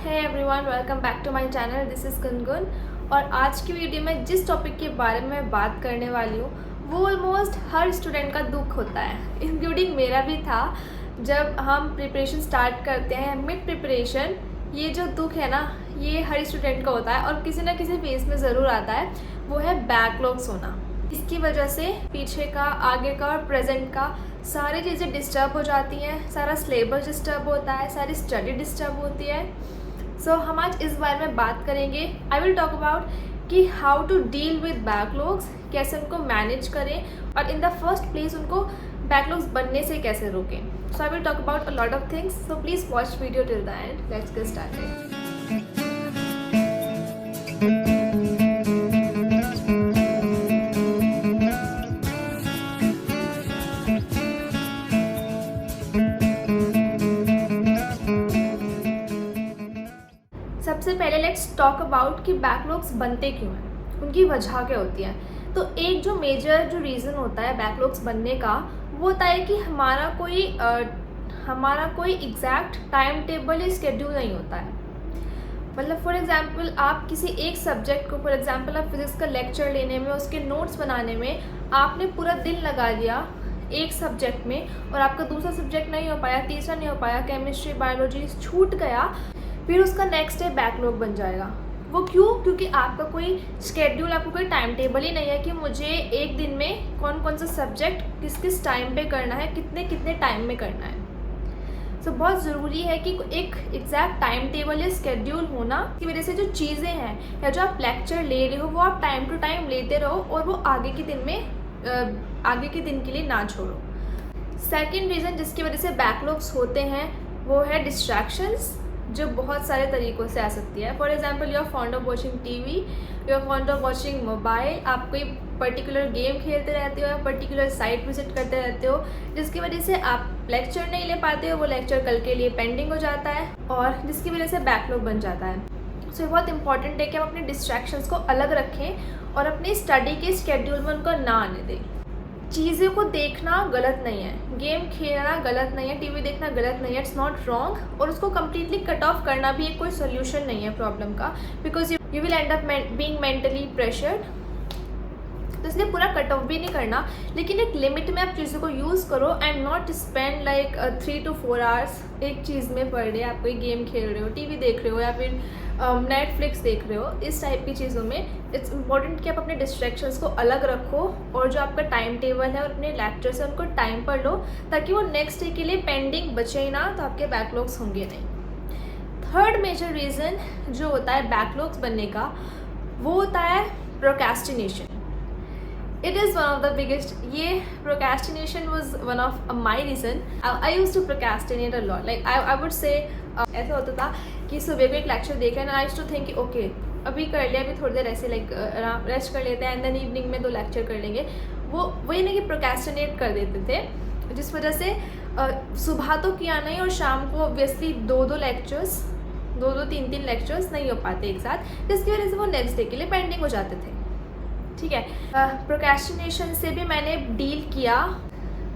Hey everyone, welcome back to my channel. This is Gungun. और आज की वीडियो में जिस टॉपिक के बारे में मैं बात करने वाली हूँ वो ऑलमोस्ट हर स्टूडेंट का दुख होता है, इंक्लूडिंग मेरा भी था। जब हम प्रिपरेशन स्टार्ट करते हैं, मिड प्रिपरेशन, ये जो दुख है ना, ये हर स्टूडेंट का होता है और किसी ना किसी फेज में ज़रूर आता है। वो है बैकलॉग्स होना। इसकी वजह से पीछे का, आगे का और प्रेजेंट का सारी चीज़ें डिस्टर्ब हो जाती हैं, सारा सिलेबस डिस्टर्ब होता है, सारी स्टडी डिस्टर्ब होती है। सो हम आज इस बारे में बात करेंगे। आई विल टॉक अबाउट कि how to deal with backlogs, कैसे उनको मैनेज करें और इन द फर्स्ट प्लेस उनको बैकलॉग्स बनने से कैसे रोकें। So I will talk about a lot of things, so please watch video till the end. Let's get started. सबसे पहले लेट्स टॉक अबाउट कि बैकलॉग्स बनते क्यों हैं, उनकी वजह क्या होती है। तो एक जो मेजर रीज़न होता है बैकलॉग्स बनने का, वो होता है कि हमारा कोई एग्जैक्ट टाइम टेबल या स्केड्यूल नहीं होता है। मतलब फॉर एग्जांपल, आप किसी एक सब्जेक्ट को, फॉर एग्जांपल आप फिजिक्स का लेक्चर लेने में, उसके नोट्स बनाने में आपने पूरा दिन लगा दिया एक सब्जेक्ट में और आपका दूसरा सब्जेक्ट नहीं हो पाया, तीसरा नहीं हो पाया, केमिस्ट्री, बायोलॉजी छूट गया, फिर उसका नेक्स्ट डे बैकलॉग बन जाएगा। वो क्यों? क्योंकि आपका कोई स्केड्यूल, आपको कोई टाइम टेबल ही नहीं है कि मुझे एक दिन में कौन कौन सा सब्जेक्ट किस किस टाइम पे करना है, कितने कितने टाइम में करना है। सो बहुत ज़रूरी है कि एक एग्जैक्ट टाइम टेबल या स्केड्यूल होना, की वजह से जो चीज़ें हैं या जो आप लेक्चर ले रहे हो वो आप टाइम टू टाइम लेते रहो और वो आगे के दिन के लिए ना छोड़ो। सेकेंड रीज़न जिसकी वजह से बैकलॉग्स होते हैं वो है डिस्ट्रैक्शंस, जो बहुत सारे तरीक़ों से आ सकती है। For example, you are fond of watching TV, you are fond of watching mobile, आप कोई पर्टिकुलर गेम खेलते रहते हो या पर्टिकुलर साइट विजिट करते रहते हो, जिसकी वजह से आप लेक्चर नहीं ले पाते हो, वो लेक्चर कल के लिए पेंडिंग हो जाता है और जिसकी वजह से बैकलॉग बन जाता है। सो बहुत इंपॉर्टेंट है कि आप अपने डिस्ट्रैक्शंस को अलग रखें और अपनी स्टडी के स्केड्यूल में उनको ना आने दें। चीज़ों को देखना गलत नहीं है, गेम खेलना गलत नहीं है, टीवी देखना गलत नहीं है, इट्स नॉट रॉन्ग। और उसको कम्प्लीटली कट ऑफ करना भी एक कोई सोल्यूशन नहीं है प्रॉब्लम का, because you will and up being mentally pressured. तो इसलिए पूरा कट ऑफ भी नहीं करना, लेकिन एक लिमिट में आप चीज़ों को यूज़ करो and not spend like 3 to 4 hours एक चीज़ में पर डे। आप कोई गेम खेल रहे हो, टीवी देख रहे हो या फिर नेटफ्लिक्स देख रहे हो, इस टाइप की चीज़ों में इट्स इम्पॉर्टेंट कि आप अपने डिस्ट्रैक्शंस को अलग रखो और जो आपका टाइम टेबल है और अपने लेक्चर्स है उनको टाइम पर लो, ताकि वो नेक्स्ट डे के लिए पेंडिंग बचे ही ना, तो आपके बैकलॉग्स होंगे नहीं। थर्ड मेजर रीज़न जो होता है बैकलॉग्स बनने का, वो होता है procrastination. It is one of the biggest. ये procrastination was one of my reason. I used to procrastinate a lot. Like I would say ऐसा होता था कि सुबह को एक लेक्चर देख रहे हैं, I used to think okay अभी कर लिया, अभी थोड़ी देर ऐसे लाइक रेस्ट कर लेते हैं एंड देन इवनिंग में 2 लेक्चर कर लेंगे। वो ये नहीं कि प्रोक्रेस्टिनेट कर देते थे, जिस वजह से सुबह तो किया नहीं और शाम को ऑब्वियसली 2-2 लेक्चर्स, 2-2 3-3 लेक्चर्स नहीं हो पाते एक साथ, जिसकी वजह से वो नेक्स्ट डे के लिए पेंडिंग हो जाते थे। ठीक है, प्रोक्रेस्टिनेशन से भी मैंने डील किया।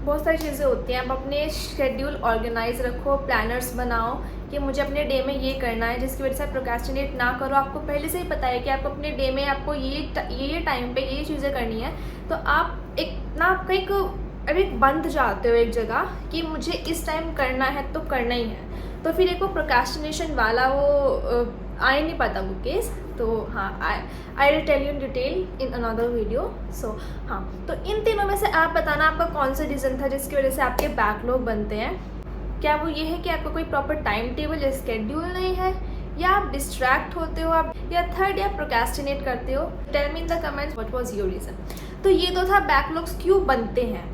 बहुत सारी चीज़ें होती हैं, आप अपने शेड्यूल ऑर्गेनाइज रखो, प्लानर्स बनाओ कि मुझे अपने डे में ये करना है, जिसकी वजह से आप प्रोक्रेस्टिनेट ना करो। आपको पहले से ही पता है कि आपको अपने डे में आपको ये टाइम पे ये चीज़ें करनी है, तो आप एक बंध जाते हो एक जगह कि मुझे इस टाइम करना है तो करना ही है। तो फिर एक वो प्रोक्रेस्टिनेशन वाला वो आ ही नहीं पाता वो केस। तो हाँ, I will tell you in detail in another video. So हाँ, तो इन तीनों में से आप बताना आपका कौन सा रीज़न था जिसकी वजह से आपके बैकलॉग बनते हैं। क्या वो ये है कि आपका कोई प्रॉपर टाइम टेबल या स्केड्यूल नहीं है, या आप डिस्ट्रैक्ट होते हो आप, या थर्ड या प्रोक्रेस्टिनेट करते हो? Tell me in the comments what was your reason. तो ये तो था बैकलॉग्स क्यों बनते हैं।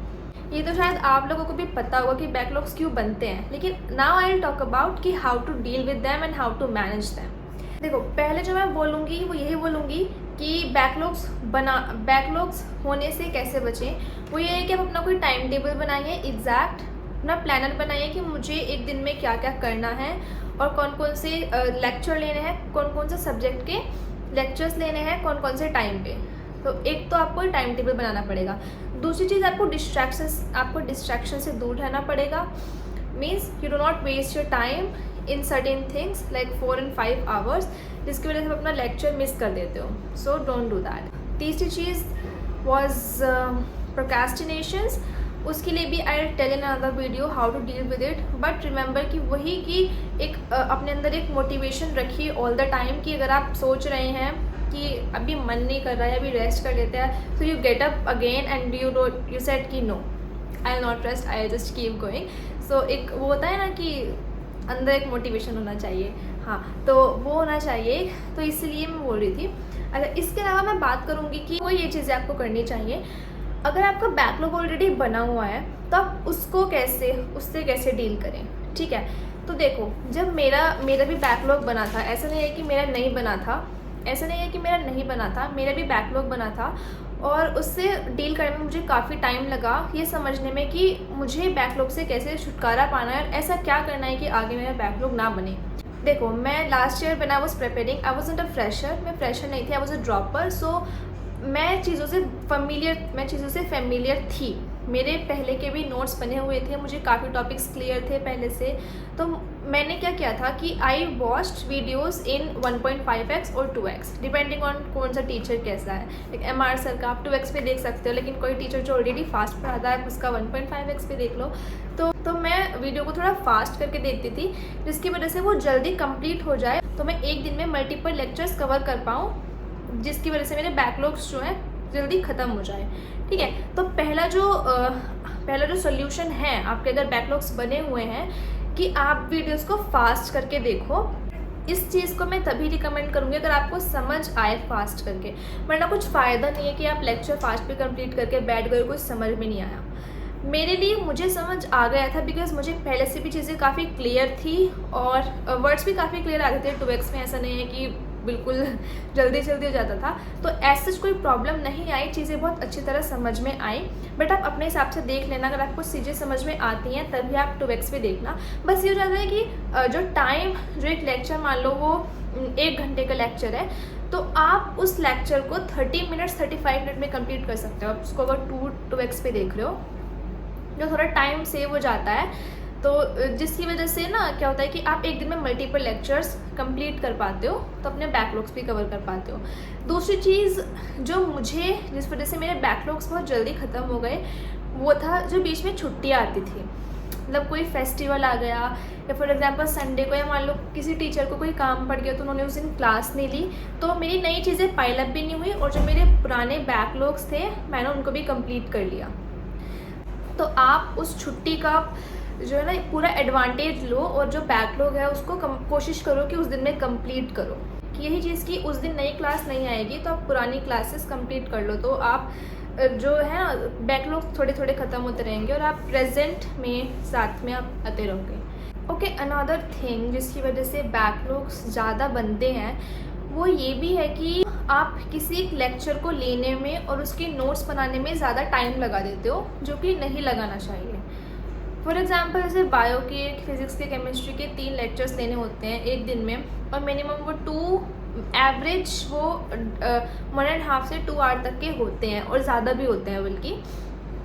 ये तो शायद आप लोगों को भी पता होगा कि बैकलॉग्स क्यों बनते हैं, लेकिन now I will talk about कि how to deal with them and how to manage them. देखो, पहले जो मैं बोलूँगी वो यही बोलूँगी कि बैकलॉग्स होने से कैसे बचें। वो ये है कि आप अपना कोई टाइम टेबल बनाइए, एग्जैक्ट अपना प्लानर बनाइए कि मुझे एक दिन में क्या क्या करना है और कौन कौन से लेक्चर लेने हैं, कौन कौन से सब्जेक्ट के लेक्चर्स लेने हैं, कौन कौन से टाइम पे। तो एक तो आपको टाइम टेबल बनाना पड़ेगा। दूसरी चीज़, आपको डिस्ट्रैक्शन से दूर रहना पड़ेगा। Means you do not waste your time in certain things like 4 and 5 hours, जिसकी वजह से आप अपना लेक्चर मिस कर देते हो. So don't do that. तीसरी चीज़ वॉज प्रोक्रेस्टिनेशंस. उसके लिए भी I tell in another video how to deal with it. But remember कि वही कि एक अपने अंदर एक मोटिवेशन रखिए ऑल द टाइम कि अगर आप सोच रहे हैं कि अभी मन नहीं कर रहा है, अभी रेस्ट कर लेते हैं, so you get up again and you said कि no, I will not rest, I just keep going. So एक वो होता है ना कि अंदर एक मोटिवेशन होना चाहिए. हाँ, तो वो होना चाहिए. तो इसलिए मैं बोल रही थी. अच्छा, इसके अलावा मैं बात करूँगी कि वो ये चीज़ें आपको करनी चाहिए. अगर आपका बैकलॉग ऑलरेडी बना हुआ है तो आप उससे कैसे डील करें. ठीक है, तो देखो, जब मेरा भी बैकलॉग बना था, ऐसा नहीं है कि मेरा नहीं बना था, मेरा भी बैकलॉग बना था. और उससे डील करने में मुझे काफ़ी टाइम लगा ये समझने में कि मुझे बैकलॉग से कैसे छुटकारा पाना है और ऐसा क्या करना है कि आगे मेरा बैकलॉग ना बने. देखो, मैं last year when I was preparing, I wasn't a fresher. मैं फ्रेशर नहीं थी, आई वाज अ ड्रॉपर. सो मैं चीज़ों से फेमिलियर थी. मेरे पहले के भी नोट्स बने हुए थे, मुझे काफ़ी टॉपिक्स क्लियर थे पहले से. तो मैंने क्या किया था कि I watched videos in 1.5x और 2x डिपेंडिंग ऑन कौन सा टीचर कैसा है. एक MR सर का आप 2x पे देख सकते हो, लेकिन कोई टीचर जो ऑलरेडी फास्ट पढ़ाता है उसका 1.5x पे देख लो. तो मैं वीडियो को थोड़ा फास्ट करके देखती थी, जिसकी वजह से वो जल्दी कंप्लीट हो जाए, तो मैं एक दिन में मल्टीपल लेक्चर्स कवर कर पाऊँ, जिसकी वजह से मेरे बैकलॉग्स जो हैं जल्दी ख़त्म हो जाए. ठीक है, तो पहला जो सोल्यूशन है आपके अगर बैकलॉग्स बने हुए हैं कि आप वीडियोस को फास्ट करके देखो. इस चीज़ को मैं तभी रिकमेंड करूँगी अगर आपको समझ आए फास्ट करके, वरना कुछ फ़ायदा नहीं है कि आप लेक्चर फास्ट पे कंप्लीट करके बैठ गए, कुछ समझ में नहीं आया. मेरे लिए मुझे समझ आ गया था बिकॉज मुझे पहले से भी चीज़ें काफ़ी क्लियर थी और वर्ड्स भी काफ़ी क्लियर आते थे. 2x में ऐसा नहीं है कि बिल्कुल जल्दी हो जाता था. तो ऐसे कोई प्रॉब्लम नहीं आई, चीज़ें बहुत अच्छी तरह समझ में आई. बट आप अपने हिसाब से देख लेना, अगर आपको चीज़ें समझ में आती हैं तभी आप 2x पे देखना. बस ये हो जाता है कि जो एक लेक्चर मान लो वो 1 घंटे का लेक्चर है, तो आप उस लेक्चर को 30 मिनट्स 35 मिनट में कंप्लीट कर सकते हो. आप उसको अगर 2x पे देख रहे हो, जो थोड़ा टाइम सेव हो जाता है. तो जिसकी वजह से ना क्या होता है कि आप एक दिन में मल्टीपल लेक्चर्स कंप्लीट कर पाते हो, तो अपने बैकलॉग्स भी कवर कर पाते हो. दूसरी चीज़ जिस वजह से मेरे बैकलॉग्स बहुत जल्दी ख़त्म हो गए, वो था जो बीच में छुट्टियाँ आती थी. मतलब कोई फेस्टिवल आ गया, या फॉर एग्जांपल संडे को, या मान लो किसी टीचर को कोई काम पड़ गया तो उन्होंने उस दिन क्लास नहीं ली, तो मेरी नई चीज़ें पाइल अप भी नहीं हुई और जो मेरे पुराने बैकलॉग्स थे मैंने उनको भी कंप्लीट कर लिया. तो आप उस छुट्टी का जो है ना पूरा एडवांटेज लो और जो बैकलॉग है उसको कोशिश करो कि उस दिन में कंप्लीट करो. कि यही चीज़ कि उस दिन नई क्लास नहीं आएगी तो आप पुरानी क्लासेस कंप्लीट कर लो, तो आप जो है ना बैकलॉग थोड़े थोड़े ख़त्म होते रहेंगे और आप प्रेजेंट में साथ में आप आते रहोगे. ओके, अनदर थिंग जिसकी वजह से बैकलॉग्स ज़्यादा बनते हैं वो ये भी है कि आप किसी एक लेक्चर को लेने में और उसके नोट्स बनाने में ज़्यादा टाइम लगा देते हो, जो कि नहीं लगाना चाहिए. फॉर एग्जांपल जैसे बायो के, फिज़िक्स के, केमिस्ट्री के 3 लेक्चर्स लेने होते हैं एक दिन में, और मिनिमम वो 2 एवरेज वो 1.5 से 2 आवर तक के होते हैं और ज़्यादा भी होते हैं बल्कि.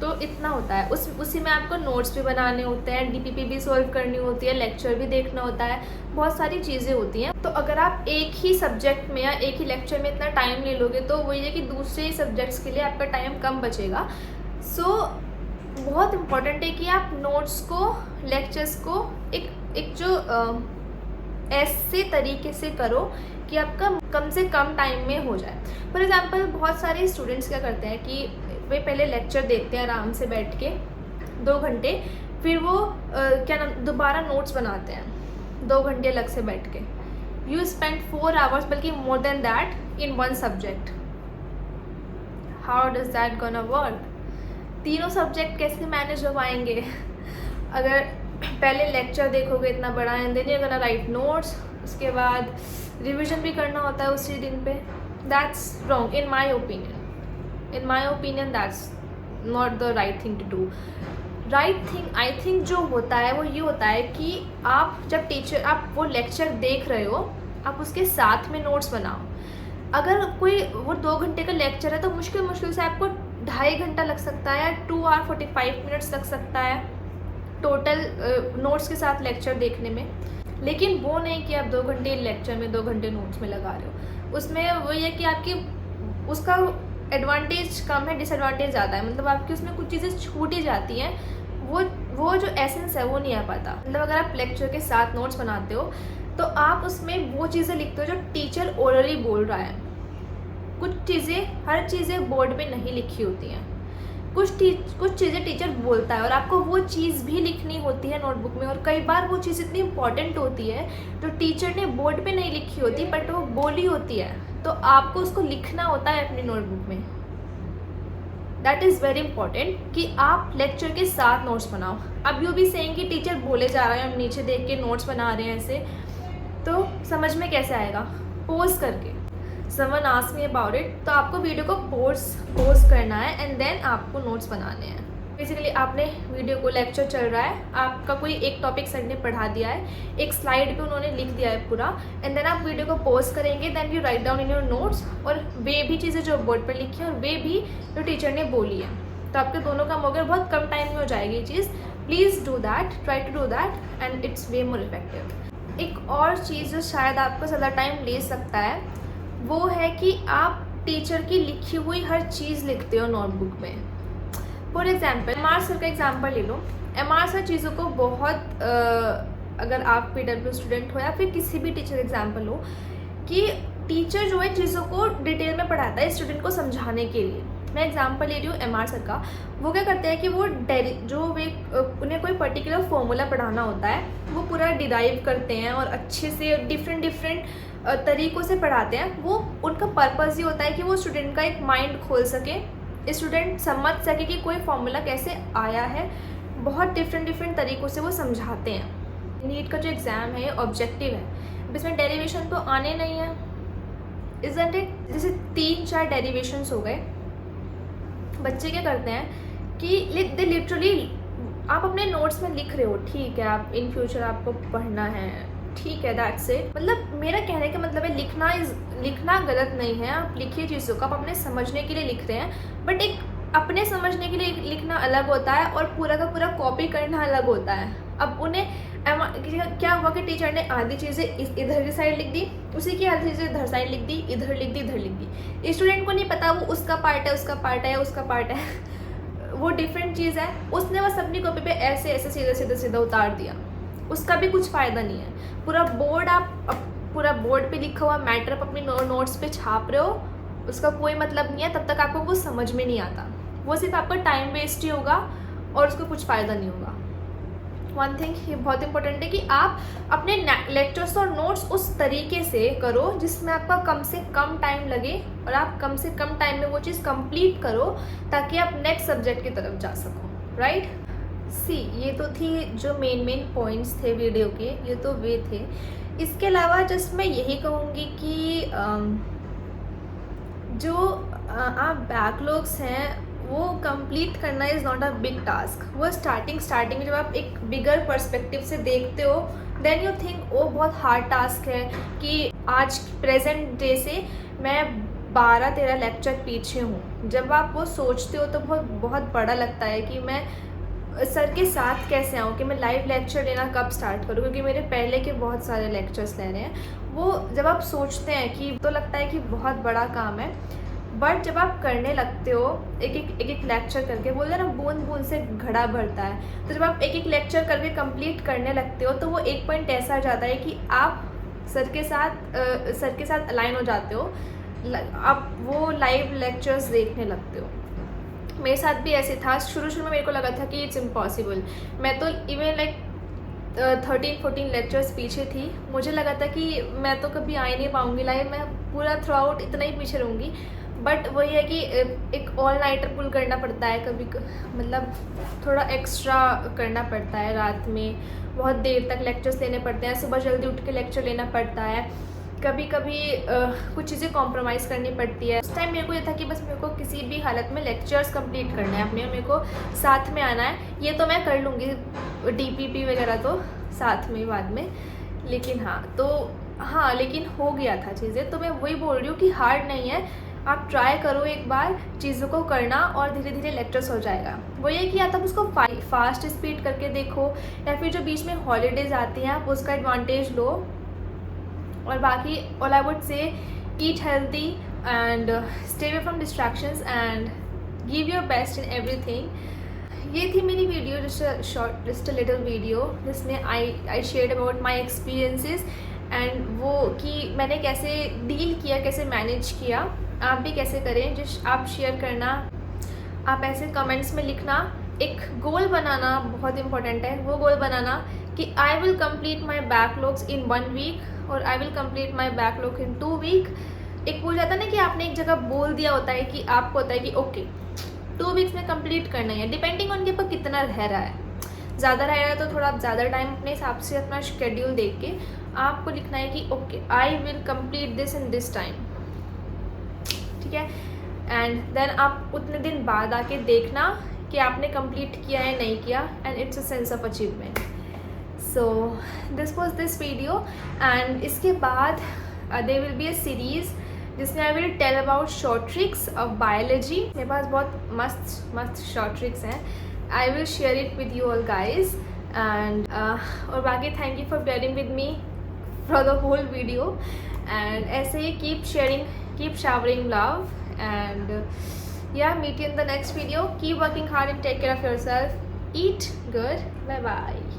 तो इतना होता है, उसी में आपको नोट्स भी बनाने होते हैं, DPP भी सॉल्व करनी होती है, लेक्चर भी देखना होता है, बहुत सारी चीज़ें होती हैं. तो अगर आप एक ही सब्जेक्ट में या एक ही लेक्चर में इतना टाइम ले लोगे तो वही है कि दूसरे सब्जेक्ट्स के लिए आपका टाइम कम बचेगा. सो बहुत इम्पॉर्टेंट है कि आप नोट्स को, लेक्चर्स को एक जो ऐसे तरीके से करो कि आपका कम से कम टाइम में हो जाए. फॉर एग्जांपल बहुत सारे स्टूडेंट्स क्या करते हैं कि वे पहले लेक्चर देखते हैं आराम से बैठ के 2 घंटे, फिर वो दोबारा नोट्स बनाते हैं 2 घंटे अलग से बैठ के. यू स्पेंड 4 आवर्स, बल्कि more than that, in one subject. How does that gonna work? तीनों सब्जेक्ट कैसे मैनेज हो पाएंगे? अगर पहले लेक्चर देखोगे इतना बड़ा and then you gonna write notes, उसके बाद रिवीजन भी करना होता है उसी दिन पे. That's wrong in my opinion. That's not the right thing to do. Right thing I think जो होता है वो ये होता है कि आप जब आप वो लेक्चर देख रहे हो, आप उसके साथ में नोट्स बनाओ. अगर कोई वो 2 घंटे का लेक्चर है तो मुश्किल से आपको 2.5 घंटा लग सकता है, 2 आवर 45 मिनट्स लग सकता है टोटल नोट्स के साथ लेक्चर देखने में. लेकिन वो नहीं कि आप 2 घंटे लेक्चर में 2 घंटे नोट्स में लगा रहे हो। उसमें वही है कि आपकी उसका एडवांटेज कम है, डिसएडवांटेज ज़्यादा है। मतलब आपकी उसमें कुछ चीज़ें छूट ही जाती हैं, वो जो एसेंस है वो नहीं आ पाता। मतलब अगर आप लेक्चर के साथ नोट्स बनाते हो तो आप उसमें वो चीज़ें लिखते हो जो टीचर ओरली बोल रहा है। कुछ चीज़ें, हर चीज़ें बोर्ड पे नहीं लिखी होती हैं, कुछ चीज़ें टीचर बोलता है और आपको वो चीज़ भी लिखनी होती है नोटबुक में। और कई बार वो चीज़ इतनी इंपॉर्टेंट होती है जो टीचर ने बोर्ड पे नहीं लिखी होती बट वो बोली होती है, तो आपको उसको लिखना होता है अपनी नोटबुक में। दैट इज़ वेरी इंपॉर्टेंट कि आप लेक्चर के साथ नोट्स बनाओ। अब यू भी सेइंग कि टीचर बोले जा रहा है, हम नीचे देख के नोट्स बना रहे हैं ऐसे, तो समझ में कैसे आएगा? पोज करके। Someone ask me about it, तो आपको वीडियो को पोज करना है एंड देन आपको नोट्स बनाने हैं। बेसिकली आपने वीडियो को, लेक्चर चल रहा है, आपका कोई एक टॉपिक सर ने पढ़ा दिया है, एक स्लाइड पे उन्होंने लिख दिया है पूरा, एंड देन आप वीडियो को पोज करेंगे, then you write down in your notes, और वे भी चीज़ें जो बोर्ड पर लिखी है और वे भी जो टीचर ने बोली है, तो आपके दोनों काम हो गए। बहुत कम टाइम में हो जाएगी ये चीज़। Please do that, try to do that and it's way more effective. एक और चीज़ जो शायद आपको ज़्यादा टाइम ले सकता है वो है कि आप टीचर की लिखी हुई हर चीज़ लिखते हो नोटबुक में। फॉर एग्जाम्पल MR सर का एग्जाम्पल ले लो। MR सर चीज़ों को बहुत अगर आप PW स्टूडेंट हो या फिर किसी भी टीचर एग्जाम्पल हो, कि टीचर जो है चीज़ों को डिटेल में पढ़ाता है स्टूडेंट को समझाने के लिए। मैं एग्जांपल ले रही हूँ MR सर का। वो क्या करते हैं कि वो उन्हें कोई पर्टिकुलर फॉर्मूला पढ़ाना होता है, वो पूरा डिराइव करते हैं और अच्छे से डिफरेंट तरीक़ों से पढ़ाते हैं। वो उनका पर्पज़ ये होता है कि वो स्टूडेंट का एक माइंड खोल सके, स्टूडेंट समझ सके कि कोई फॉर्मूला कैसे आया है। बहुत डिफरेंट तरीक़ों से वो समझाते हैं। नीट का जो एग्ज़ाम है ऑब्जेक्टिव है, इसमें डेरिवेशन तो आने नहीं है, इज़न्ट इट? जैसे 3-4 डेरिवेशंस हो गए। बच्चे क्या करते हैं कि दे लिटरली, आप अपने नोट्स में लिख रहे हो, ठीक है, आप इन फ्यूचर आपको पढ़ना है, ठीक है, दैट्स इट। मतलब मेरा कहने का मतलब है लिखना गलत नहीं है, आप लिखिए चीज़ों को, आप अपने समझने के लिए लिख रहे हैं, बट एक अपने समझने के लिए लिखना अलग होता है और पूरा का पूरा कॉपी करना अलग होता है। अब उन्हें क्या हुआ कि टीचर ने आधी चीज़ें इधर की साइड लिख दी, उसी की आधी चीज़ें इधर साइड लिख दी, इधर लिख दी। स्टूडेंट को नहीं पता वो उसका पार्ट है, उसका पार्ट है, उसका पार्ट है, वो डिफरेंट चीज़ है। उसने बस अपनी कॉपी पे ऐसे सीधा उतार दिया, उसका भी कुछ फ़ायदा नहीं है। पूरा बोर्ड पे लिखा हुआ मैटर आप अपनी नोट्स पे छाप रहे हो, उसका कोई मतलब नहीं है। तब तक आपको कुछ समझ में नहीं आता, वो सिर्फ आपका टाइम वेस्ट ही होगा और उसको कुछ फ़ायदा नहीं होगा। वन थिंग ये बहुत इंपॉर्टेंट है कि आप अपने लेक्चर्स और नोट्स उस तरीके से करो जिसमें आपका कम से कम टाइम लगे और आप कम से कम टाइम में वो चीज़ कंप्लीट करो, ताकि आप नेक्स्ट सब्जेक्ट की तरफ जा सको, राइट? ये तो थी जो मेन पॉइंट्स थे वीडियो के, ये तो वे थे। इसके अलावा जस्ट मैं यही कहूँगी कि जो आप बैकलॉग्स हैं वो कंप्लीट करना is not a big task. वो स्टार्टिंग में जब आप एक बिगर पर्सपेक्टिव से देखते हो, देन यू थिंक वो बहुत हार्ड टास्क है कि आज प्रेजेंट डे से मैं 12-13 लेक्चर पीछे हूँ। जब आप वो सोचते हो तो बहुत बड़ा लगता है कि मैं सर के साथ कैसे आऊँ, कि मैं लाइव लेक्चर लेना कब स्टार्ट करूँ, क्योंकि मेरे पहले के बहुत सारे लेक्चर्स ले रहे हैं। वो जब आप सोचते हैं कि तो लगता है कि बहुत बड़ा काम है, बट जब आप करने लगते हो एक लेक्चर करके, बोलते हैं ना बूंद बूंद से घड़ा भरता है, तो जब आप एक लेक्चर करके कंप्लीट करने लगते हो तो वो एक पॉइंट ऐसा आ जाता है कि आप सर के साथ अलाइन हो जाते हो, आप वो लाइव लेक्चर्स देखने लगते हो। मेरे साथ भी ऐसे था। शुरू में मेरे को लगा था कि इट्स इम्पॉसिबल। मैं तो इवन लाइक 13-14 लेक्चर्स पीछे थी। मुझे लगा था कि मैं तो कभी आ ही नहीं पाऊँगी लाइव, मैं पूरा थ्रू आउट इतना ही पीछे रहूँगी। बट वही है कि एक ऑल नाइटर पुल करना पड़ता है, कभी मतलब थोड़ा एक्स्ट्रा करना पड़ता है। रात में बहुत देर तक लेक्चर्स लेने पड़ते हैं, सुबह जल्दी उठ के लेक्चर लेना पड़ता है, कभी कुछ चीज़ें कॉम्प्रोमाइज़ करनी पड़ती है। उस टाइम मेरे को ये था कि बस मेरे को किसी भी हालत में लेक्चर्स कंप्लीट करना है अपने, मेरे को साथ में आना है। ये तो मैं कर लूँगी, DPP वगैरह तो साथ में बाद में, लेकिन लेकिन हो गया था चीज़ें। तो मैं वही बोल रही हूँ कि हार्ड नहीं है, आप ट्राई करो एक बार चीज़ों को करना और धीरे धीरे लेक्चर्स हो जाएगा। वो ये कि या तो आप उसको फास्ट स्पीड करके देखो या फिर जो बीच में हॉलीडेज आती हैं आप उसका एडवांटेज लो। और बाकी all I would say eat healthy and stay away from distractions and give your best in everything. ये थी मेरी video, just a little video जिसमें I shared about my experiences and वो कि मैंने कैसे डील किया, कैसे मैनेज किया। आप भी कैसे करें, जिस आप शेयर करना, आप ऐसे कमेंट्स में लिखना। एक गोल बनाना बहुत इंपॉर्टेंट है, वो गोल बनाना कि I will complete my backlogs in 1 week और I will complete my backlog in 2 week. एक बोल जाता है ना कि आपने एक जगह बोल दिया होता है कि आपको होता है कि ओके 2 वीक्स में कंप्लीट करना है, डिपेंडिंग ऑन के ऊपर कितना रह रहा है। ज़्यादा रह रहा है तो थोड़ा आप ज़्यादा टाइम अपने हिसाब से अपना शेड्यूल देख के आपको लिखना है कि okay I will complete this in this time, ठीक है। एंड देन आप उतने दिन बाद आके देखना कि आपने कंप्लीट किया है नहीं किया, and it's a sense of achievement. So this was this video and इसके बाद there will be a series जिसमें I will tell about short tricks of biology. मेरे पास बहुत मस्त मस्त शॉर्ट ट्रिक्स हैं, I will share it with you all guys and और बाकी thank you for bearing with me for the whole video and ऐसे ही keep sharing, keep showering love and yeah, meet you in the next video. Keep working hard and take care of yourself. Eat good. Bye bye.